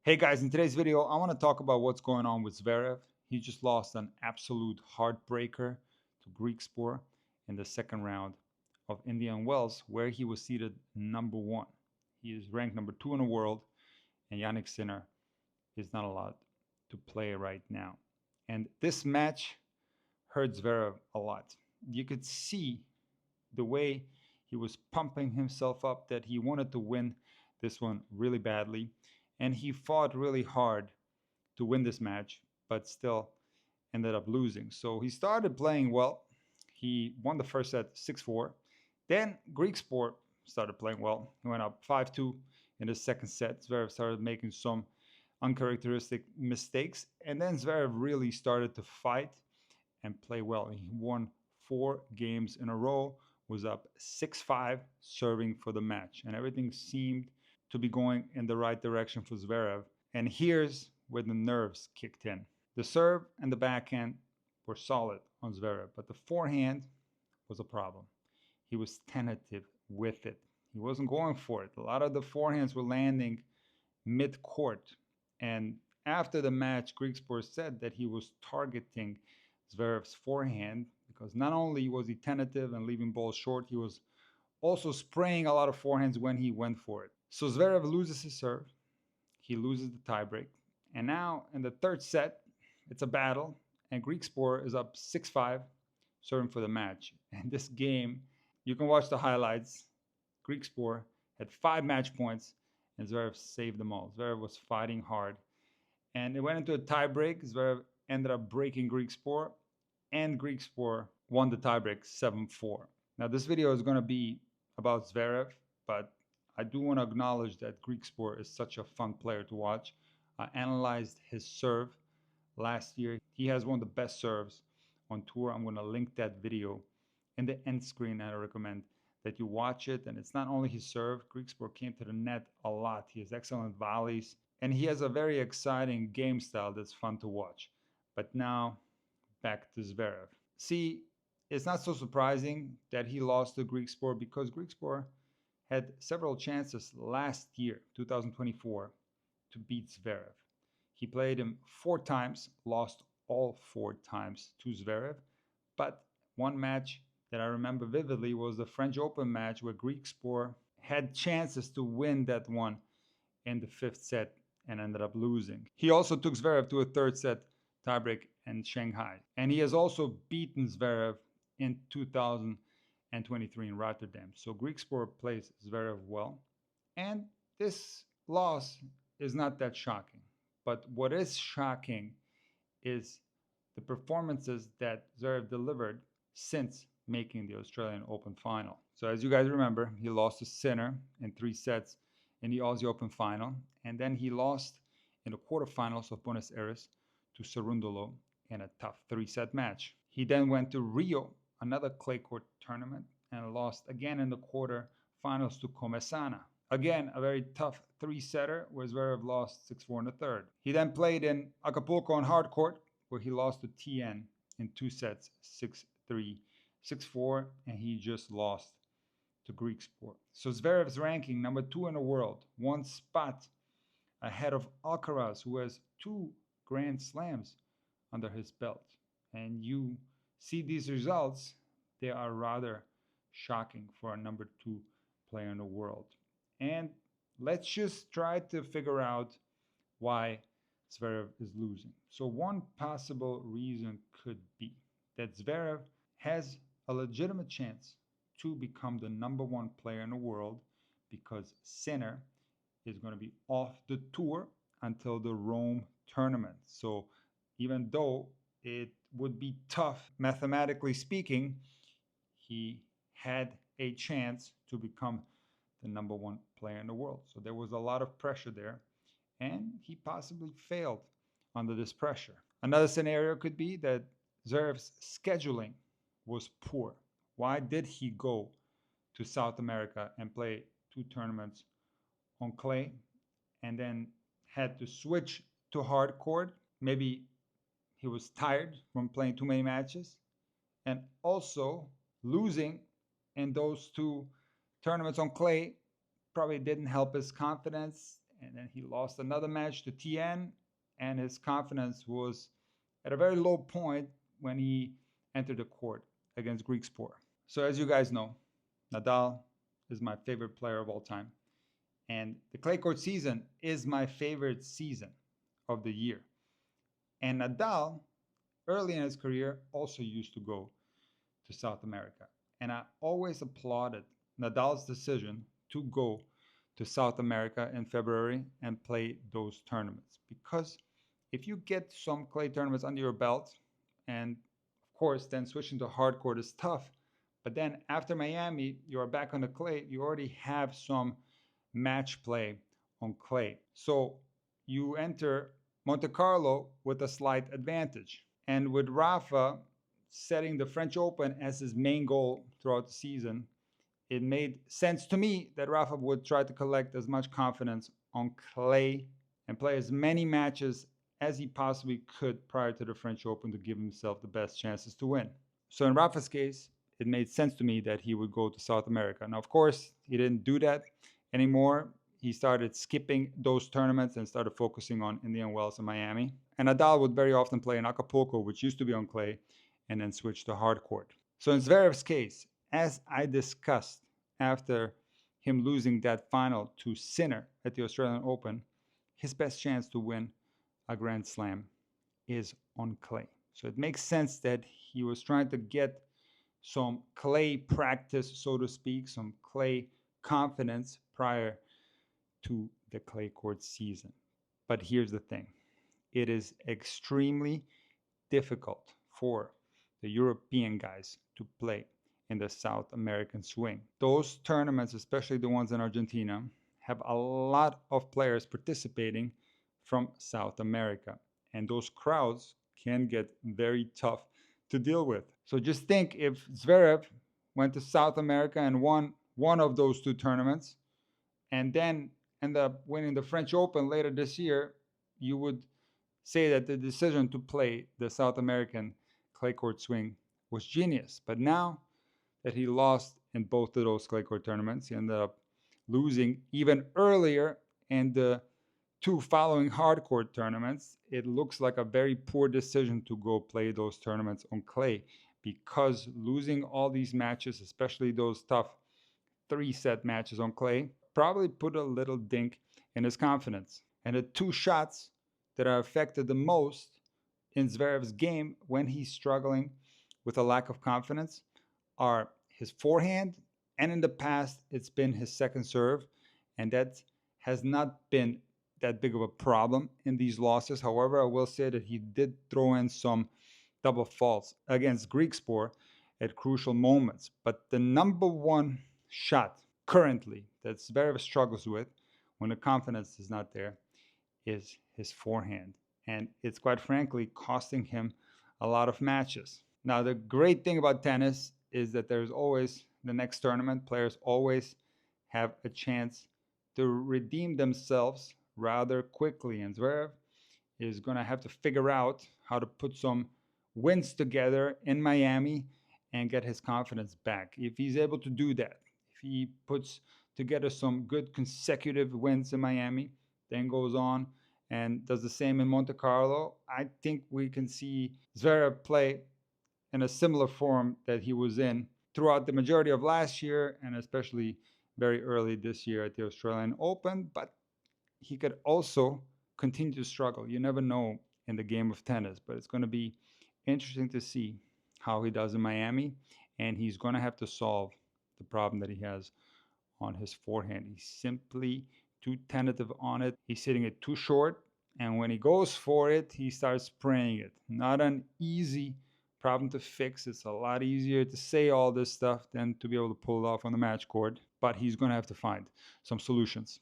Hey guys, in today's video, I want to talk about what's going on with Zverev. He just lost an absolute heartbreaker to Griekspoor in the second round of Indian Wells, where he was seeded number one. He is ranked number two in the world, and Yannick Sinner is not allowed to play right now. And this match hurt Zverev a lot. You could see the way he was pumping himself up that he wanted to win this one really badly. And he fought really hard to win this match, but still ended up losing. So he started playing well. He won the first set 6-4. Then Griekspoor started playing well. He went up 5-2 in the second set. Zverev started making some uncharacteristic mistakes. And then Zverev really started to fight and play well. He won 4 games in a row, was up 6-5, serving for the match. And everything seemed to be going in the right direction for Zverev. And here's where the nerves kicked in. The serve and the backhand were solid on Zverev, but the forehand was a problem. He was tentative with it. He wasn't going for it. A lot of the forehands were landing mid-court. And after the match, Griekspoor said that he was targeting Zverev's forehand because not only was he tentative and leaving balls short, he was also spraying a lot of forehands when he went for it. So Zverev loses his serve. He loses the tiebreak. And now in the third set, it's a battle, and Griekspoor is up 6-5, serving for the match. And this game, you can watch the highlights. Griekspoor had 5 match points, and Zverev saved them all. Zverev was fighting hard. And it went into a tiebreak. Zverev ended up breaking Griekspoor, and Griekspoor won the tiebreak 7-4. Now, this video is going to be about Zverev, but I do want to acknowledge that Griekspoor is such a fun player to watch. I analyzed his serve last year. He has one of the best serves on tour. I'm going to link that video in the end screen, and I recommend that you watch it. And it's not only his serve. Griekspoor came to the net a lot. He has excellent volleys, and he has a very exciting game style that's fun to watch. But now, back to Zverev. See, it's not so surprising that he lost to Griekspoor because Griekspoor had several chances last year, 2024, to beat Zverev. He played him 4 times, lost all 4 times to Zverev. But one match that I remember vividly was the French Open match where Griekspoor had chances to win that one in the 5th set and ended up losing. He also took Zverev to a 3rd set tiebreak in Shanghai. And he has also beaten Zverev in 2023 in Rotterdam. So Griekspoor plays Zverev well. And this loss is not that shocking. But what is shocking is the performances that Zverev delivered since making the Australian Open final. So as you guys remember, he lost to Sinner in 3 sets in the Aussie Open final. And then he lost in the quarterfinals of Buenos Aires to Cerundolo in a tough 3-set match. He then went to Rio, another clay court tournament, and lost again in the quarterfinals to Comesana. Again, a very tough 3-setter where Zverev lost 6-4 in the third. He then played in Acapulco on hard court where he lost to Tien in 2 sets, 6-3, 6-4, and he just lost to Griekspoor. So Zverev's ranking number 2 in the world, 1 spot ahead of Alcaraz, who has 2 Grand Slams under his belt. And you see these results, they are rather shocking for a number 2 player in the world. And let's just try to figure out why Zverev is losing. So one possible reason could be that Zverev has a legitimate chance to become the number 1 player in the world because Sinner is going to be off the tour until the Rome tournament. So even though it would be tough, mathematically speaking, he had a chance to become the number 1 player in the world. So there was a lot of pressure there, and he possibly failed under this pressure. Another scenario could be that Zverev's scheduling was poor. Why did he go to South America and play 2 tournaments on clay and then had to switch to hard court? Maybe he was tired from playing too many matches, and also losing in those 2 tournaments on clay probably didn't help his confidence, and then he lost another match to Tien, and his confidence was at a very low point when he entered the court against Griekspoor. So as you guys know, Nadal is my favorite player of all time, and the clay court season is my favorite season of the year. And Nadal, early in his career, also used to go to South America. And I always applauded Nadal's decision to go to South America in February and play those tournaments. Because if you get some clay tournaments under your belt, and of course, then switching to hard court is tough. But then after Miami, you are back on the clay, you already have some match play on clay. So you enter Monte Carlo with a slight advantage. And with Rafa setting the French Open as his main goal throughout the season, it made sense to me that Rafa would try to collect as much confidence on clay and play as many matches as he possibly could prior to the French Open to give himself the best chances to win. So in Rafa's case, it made sense to me that he would go to South America. Now, of course, he didn't do that anymore. He started skipping those tournaments and started focusing on Indian Wells and Miami. And Nadal would very often play in Acapulco, which used to be on clay, and then switch to hard court. So in Zverev's case, as I discussed after him losing that final to Sinner at the Australian Open, his best chance to win a Grand Slam is on clay. So it makes sense that he was trying to get some clay practice, so to speak, some clay confidence prior to the clay court season. But here's the thing. It is extremely difficult for the European guys to play in the South American swing. Those tournaments, especially the ones in Argentina, have a lot of players participating from South America. And those crowds can get very tough to deal with. So just think if Zverev went to South America and won one of those two tournaments and then end up winning the French Open later this year, you would say that the decision to play the South American clay court swing was genius. But now that he lost in both of those clay court tournaments, he ended up losing even earlier in the two following hard court tournaments. It looks like a very poor decision to go play those tournaments on clay, because losing all these matches, especially those tough 3-set matches on clay, probably put a little dink in his confidence. And the two shots that are affected the most in Zverev's game when he's struggling with a lack of confidence are his forehand, and in the past it's been his second serve, and that has not been that big of a problem in these losses. However, I will say that he did throw in some double faults against Griekspoor at crucial moments. But the number one shot currently that Zverev struggles with when the confidence is not there is his forehand. And it's quite frankly costing him a lot of matches. Now, the great thing about tennis is that there's always the next tournament. Players always have a chance to redeem themselves rather quickly. And Zverev is going to have to figure out how to put some wins together in Miami and get his confidence back. If he's able to do that, if he puts together some good consecutive wins in Miami, then goes on and does the same in Monte Carlo, I think we can see Zverev play in a similar form that he was in throughout the majority of last year, and especially very early this year at the Australian Open. But he could also continue to struggle. You never know in the game of tennis, but it's going to be interesting to see how he does in Miami. And he's going to have to solve the problem that he has on his forehand. He's simply too tentative on it. He's hitting it too short. And when he goes for it, he starts spraying it. Not an easy problem to fix. It's a lot easier to say all this stuff than to be able to pull it off on the match court. But he's going to have to find some solutions.